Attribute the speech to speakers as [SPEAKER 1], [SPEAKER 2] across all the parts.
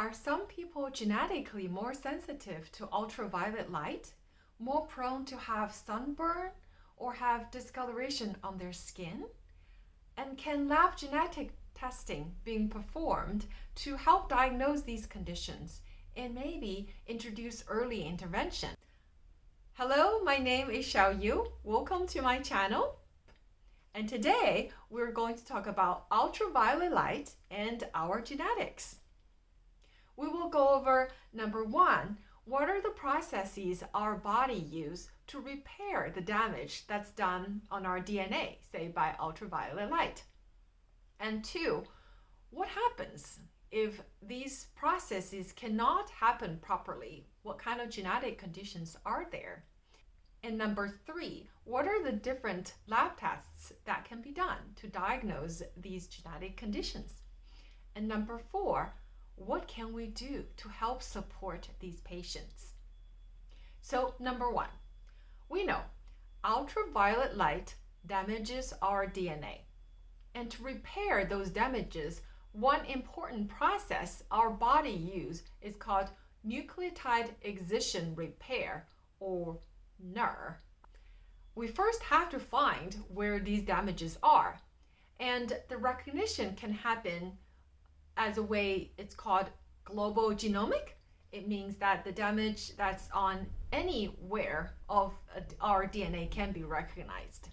[SPEAKER 1] Are some people genetically more sensitive to ultraviolet light, more prone to have sunburn, or have discoloration on their skin? And can lab genetic testing being performed to help diagnose these conditions and maybe introduce early intervention? Hello, my name is Xiaoyu. Welcome to my channel. And today we're going to talk about ultraviolet light and our genetics. We will go over number one, what are the processes our body use to repair the damage that's done on our DNA, say by ultraviolet light? And two, what happens if these processes cannot happen properly? What kind of genetic conditions are there? And number three, what are the different lab tests that can be done to diagnose these genetic conditions? And number four, what can we do to help support these patients? So number one, we know ultraviolet light damages our DNA. And to repair those damages, one important process our body uses is called nucleotide excision repair, or NER. We first have to find where these damages are, and the recognition can happen as a way it's called global-genomic. It means that the damage that's on anywhere of our DNA can be recognized.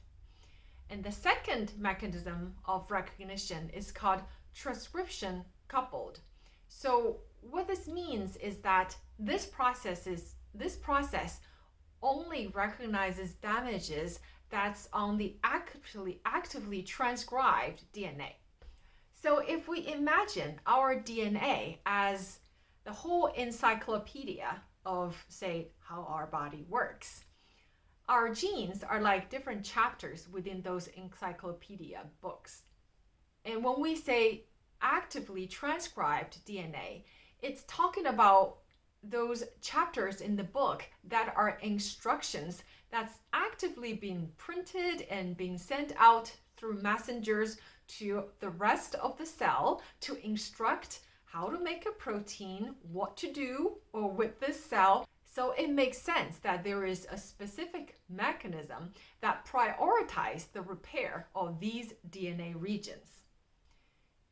[SPEAKER 1] And the second mechanism of recognition is called transcription-coupled. So what this means is that this process only recognizes damages that's on the actively transcribed DNA. So if we imagine our DNA as the whole encyclopedia of, say, how our body works, our genes are like different chapters within those encyclopedia books. And when we say actively transcribed DNA, it's talking about those chapters in the book that are instructions that's actively being printed and being sent out through messengers to the rest of the cell to instruct how to make a protein, what to do or with this cell. So it makes sense that there is a specific mechanism that prioritizes the repair of these DNA regions.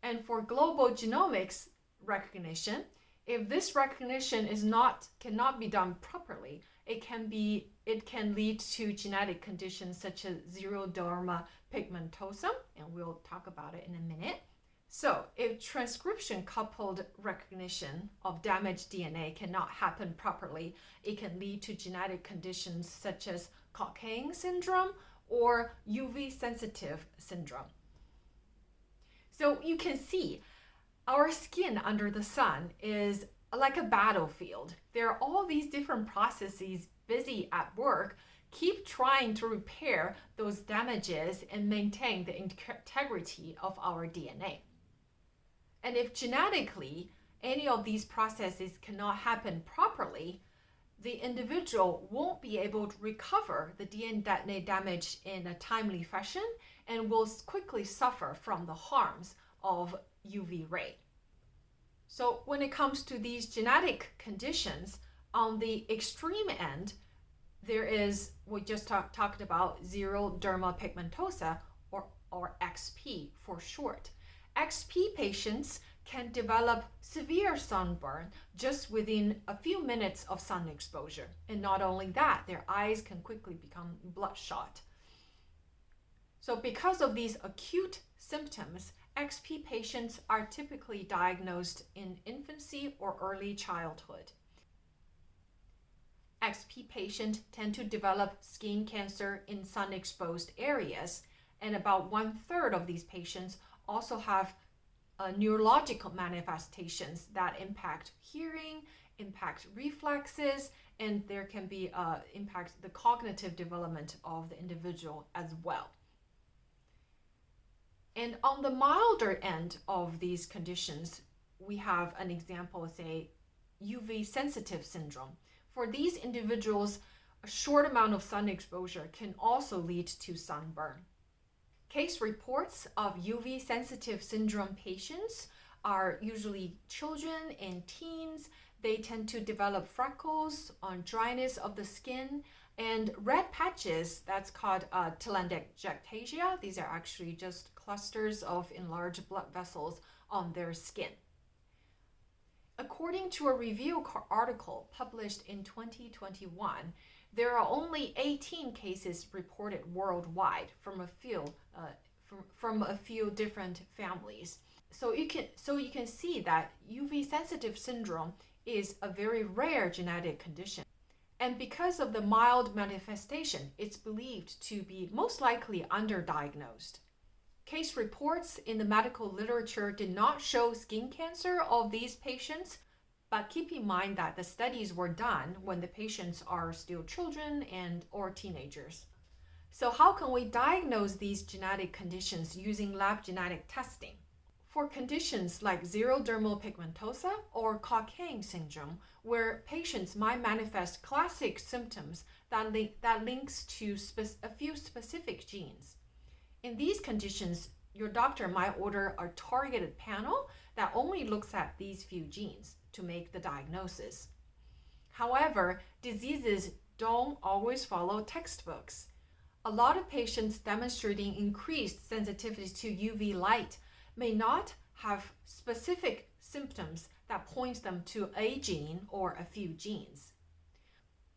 [SPEAKER 1] And for global genomics recognition, if this recognition cannot be done properly, it can lead to genetic conditions such as Xeroderma pigmentosum, and we'll talk about it in a minute. So if transcription-coupled recognition of damaged DNA cannot happen properly, it can lead to genetic conditions such as cockayne syndrome or UV-sensitive syndrome. So you can see our skin under the sun is like a battlefield. There are all these different processes busy at work, keep trying to repair those damages and maintain the integrity of our DNA. And if genetically any of these processes cannot happen properly, the individual won't be able to recover the DNA damage in a timely fashion and will quickly suffer from the harms of UV ray. So when it comes to these genetic conditions, on the extreme end, there is, we just talked about Xeroderma pigmentosa, or XP for short. XP patients can develop severe sunburn just within a few minutes of sun exposure. And not only that, their eyes can quickly become bloodshot. So because of these acute symptoms, XP patients are typically diagnosed in infancy or early childhood. XP patients tend to develop skin cancer in sun-exposed areas, and about 1/3 of these patients also have neurological manifestations that impact hearing, impact reflexes, and there can be impact the cognitive development of the individual as well. And on the milder end of these conditions, we have an example, say, UV-sensitive syndrome. For these individuals, a short amount of sun exposure can also lead to sunburn. Case reports of UV-sensitive syndrome patients are usually children and teens. They tend to develop freckles on dryness of the skin, and red patches, that's called telangiectasia. These are actually just clusters of enlarged blood vessels on their skin. According to a review article published in 2021, there are only 18 cases reported worldwide from a few different families. So you can see that UV sensitive syndrome is a very rare genetic condition. And because of the mild manifestation, it's believed to be most likely underdiagnosed. Case reports in the medical literature did not show skin cancer of these patients, but keep in mind that the studies were done when the patients are still children or teenagers. So how can we diagnose these genetic conditions using lab genetic testing? For conditions like xerodermal pigmentosa or cockayne syndrome, where patients might manifest classic symptoms that links to a few specific genes. In these conditions, your doctor might order a targeted panel that only looks at these few genes to make the diagnosis. However, diseases don't always follow textbooks. A lot of patients demonstrating increased sensitivity to UV light may not have specific symptoms that point them to a gene or a few genes.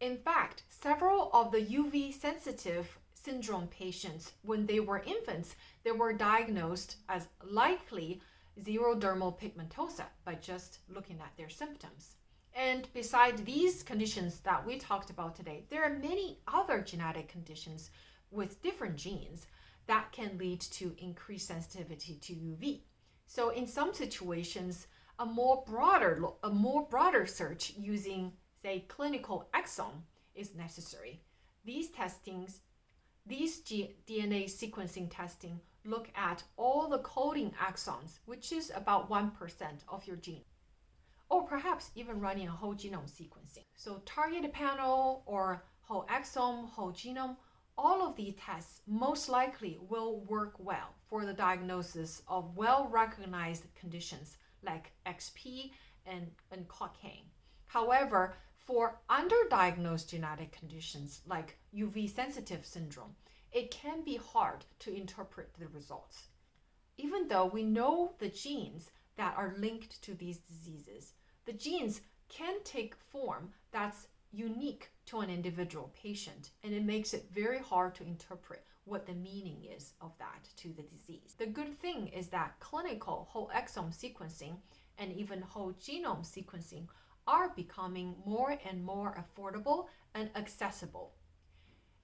[SPEAKER 1] In fact, several of the UV sensitive syndrome patients, when they were infants, they were diagnosed as likely xerodermal pigmentosa by just looking at their symptoms. And besides these conditions that we talked about today, there are many other genetic conditions with different genes that can lead to increased sensitivity to UV. So in some situations, a more broader search using, say, clinical exome is necessary. These DNA sequencing testing look at all the coding exons, which is about 1% of your gene, or perhaps even running a whole genome sequencing. So targeted panel or whole exome, whole genome, all of these tests most likely will work well for the diagnosis of well-recognized conditions like XP and cockayne. However, for underdiagnosed genetic conditions like UV-sensitive syndrome, it can be hard to interpret the results. Even though we know the genes that are linked to these diseases, the genes can take form that's unique to an individual patient, and it makes it very hard to interpret what the meaning is of that to the disease. The good thing is that clinical whole exome sequencing and even whole genome sequencing are becoming more and more affordable and accessible.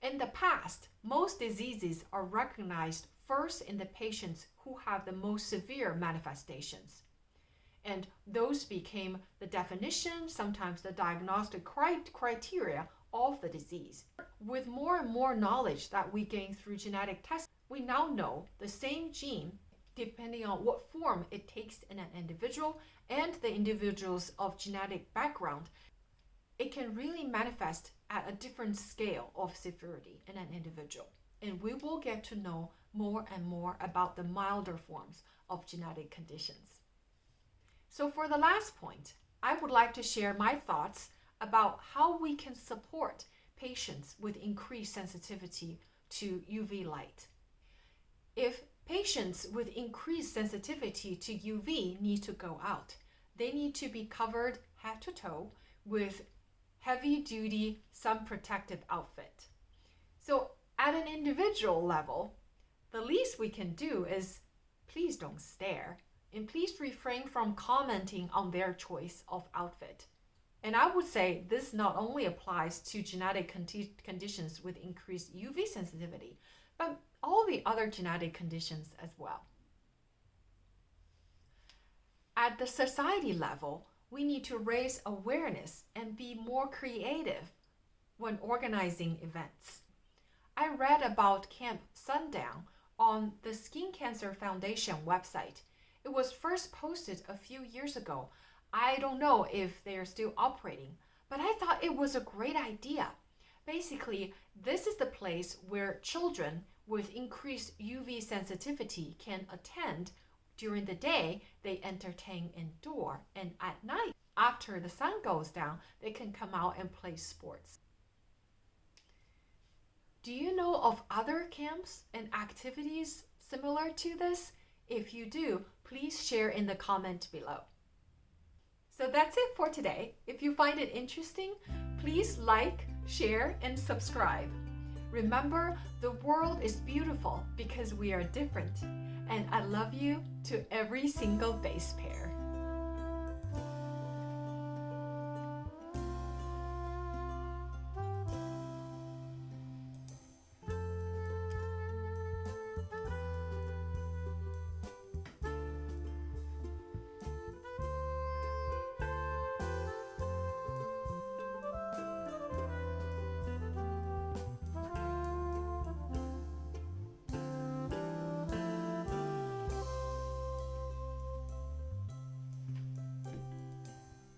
[SPEAKER 1] In the past, most diseases are recognized first in the patients who have the most severe manifestations. And those became the definition, sometimes the diagnostic criteria of the disease. With more and more knowledge that we gain through genetic testing, we now know the same gene, depending on what form it takes in an individual and the individual's of genetic background, it can really manifest at a different scale of severity in an individual. And we will get to know more and more about the milder forms of genetic conditions. So for the last point, I would like to share my thoughts about how we can support patients with increased sensitivity to UV light. If patients with increased sensitivity to UV need to go out, they need to be covered head to toe with heavy-duty sun protective outfit. So at an individual level, the least we can do is please don't stare, and please refrain from commenting on their choice of outfit. And I would say this not only applies to genetic conditions with increased UV sensitivity, but all the other genetic conditions as well. At the society level, we need to raise awareness and be more creative when organizing events. I read about Camp Sundown on the Skin Cancer Foundation website. It was first posted a few years ago. I don't know if they are still operating, but I thought it was a great idea. Basically, this is the place where children with increased UV sensitivity can attend During the day, they entertain indoor, and at night, after the sun goes down, they can come out and play sports. Do you know of other camps and activities similar to this? If you do, please share in the comment below. So that's it for today. If you find it interesting, please like, share, and subscribe. Remember, the world is beautiful because we are different. And I love you to every single base pair.